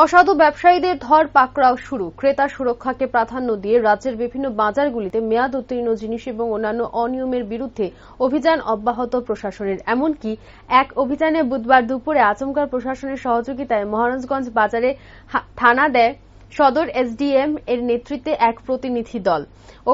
অসাধু ব্যবসায়ীদের ধর পাকড়াও শুরু। ক্রেতা সুরক্ষাকে প্রাধান্য দিয়ে রাজ্যের বিভিন্ন বাজারগুলিতে মেয়াদ উত্তীর্ণ জিনিস এবং অন্যান্য অনিয়মের বিরুদ্ধে অভিযান অব্যাহত প্রশাসনের। এমনকি এক অভিযানে বুধবার দুপুরে আচমকা প্রশাসনের সহযোগিতায় মহারাজগঞ্জ বাজারে থানা দেয় সদর এসডিএম এর নেতৃত্বে এক প্রতিনিধি দল।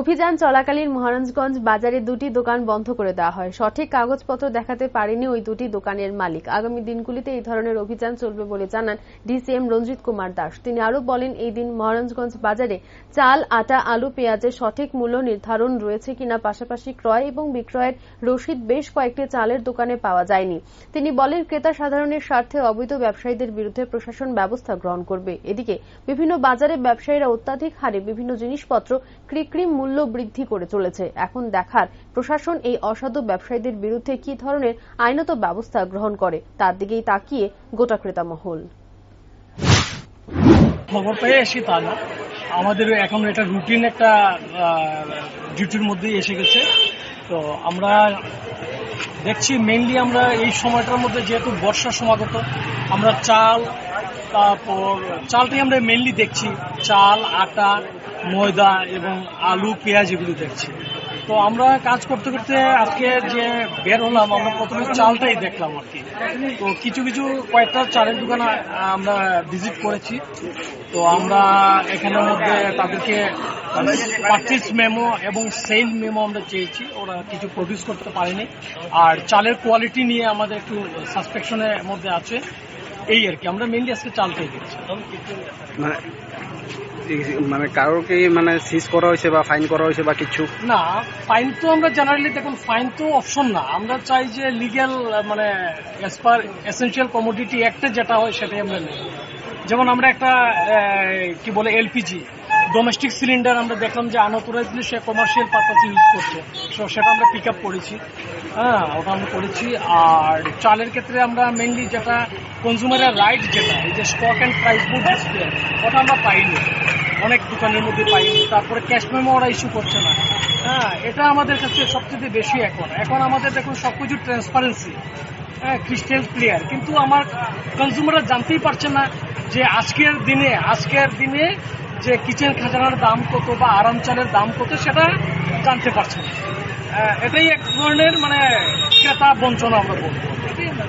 অভিযান চলাকালীন মহারাজগঞ্জ বাজারে দুটি দোকান বন্ধ করে দেওয়া হয়। সঠিক কাগজপত্র দেখাতে পারেনি ওই দুটি দোকানের মালিক। আগামী দিনগুলিতে এই ধরনের অভিযান চলবে বলে জানান ডিসিএম রঞ্জিত কুমার দাস। তিনি আরও বলেন, এই দিন মহারাজগঞ্জ বাজারে চাল, আটা, আলু, পেঁয়াজের সঠিক মূল্য নির্ধারণ রয়েছে কিনা, পাশাপাশি ক্রয় এবং বিক্রয়ের রসিদ বেশ কয়েকটি চালের দোকানে পাওয়া যায়নি। তিনি বলেন, ক্রেতা সাধারণের স্বার্থে অবৈধ ব্যবসায়ীদের বিরুদ্ধে প্রশাসন ব্যবস্থা গ্রহণ করবে। এদিকে বিভিন্ন বাজারে ব্যবসায়ীরা অত্যাধিক হারে বিভিন্ন জিনিসপত্র কৃত্রিম মূল্য বৃদ্ধি করে চলেছে। এখন দেখার প্রশাসন এই অসাধু ব্যবসায়ীদের বিরুদ্ধে কি ধরনের আইনত ব্যবস্থা গ্রহণ করে, তার দিকেই তাকিয়ে গোটা ক্রেতা মহল। খবর পেয়ে এসে তা না, আমাদের এখন এটা রুটিন একটা ডিউটির মধ্যেই এসে গেছে। তো আমরা দেখছি মেইনলি আমরা এই সময়টার মধ্যে যেহেতু বর্ষার সমাগত, আমরা তারপর চালটাই আমরা মেইনলি দেখছি, চাল, আটা, ময়দা এবং আলু, পেঁয়াজ এগুলো দেখছি। তো আমরা কাজ করতে করতে আজকে যে বের হলাম, আমরা প্রথমে চালটাই দেখলাম আর কি। তো কিছু কয়েকটা চালের দোকান আমরা ভিজিট করেছি। তো আমরা এখানের মধ্যে তাদেরকে পারচেজ মেমো এবং সেল মেমো আমরা চেয়েছি, ওরা কিছু প্রডিউস করতে পারেনি। আর চালের কোয়ালিটি নিয়ে আমাদের একটু সাসপেকশনের মধ্যে আছে, এই আর কি। আমরা মেইনলি আজকে চালটাই দেখছি। মানে কারোকে সিজ করা হয়েছে বা ফাইন করা হয়েছে বা কিছু না? ফাইন তো আমরা জেনারেলি দেখুন, ফাইন তো অপশন না। আমরা চাই যে legal as per essential commodity অ্যাক্টে যেটা হয় সেটাই আমরা নেই। যেমন আমরা একটা কি বলে এলপিজি ডোমেস্টিক সিলিন্ডার আমরা দেখলাম যে আনঅথরাইজলি সে কমার্শিয়াল পারপাসে ইউজ করছে, সো সেটা আমরা পিক আপ করেছি। ওটা আমরা করেছি। আর চালের ক্ষেত্রে আমরা মেইনলি যেটা কনজিউমারের রাইট, যেটা এই যে stock and price book display, ওটা আমরা পাইনি, অনেক দোকানের মধ্যে পাইনি। তারপরে ক্যাশ মেমো ওরা ইস্যু করছে না। এটা আমাদের কাছে সবচেয়ে বেশি। এখন আমাদের দেখুন সবকিছু ট্রান্সপারেন্সি, ক্রিস্টাল ক্লিয়ার, কিন্তু আমার কনজিউমাররা জানতেই পারছে না যে আজকের দিনে যে কিচেন খাজানার দাম কত বা আরাম চালের দাম কত সেটা জানতে পারছে না। এটাই এক ধরনের ক্রেতা বঞ্চনা আমরা বলবো। এটাই আমরা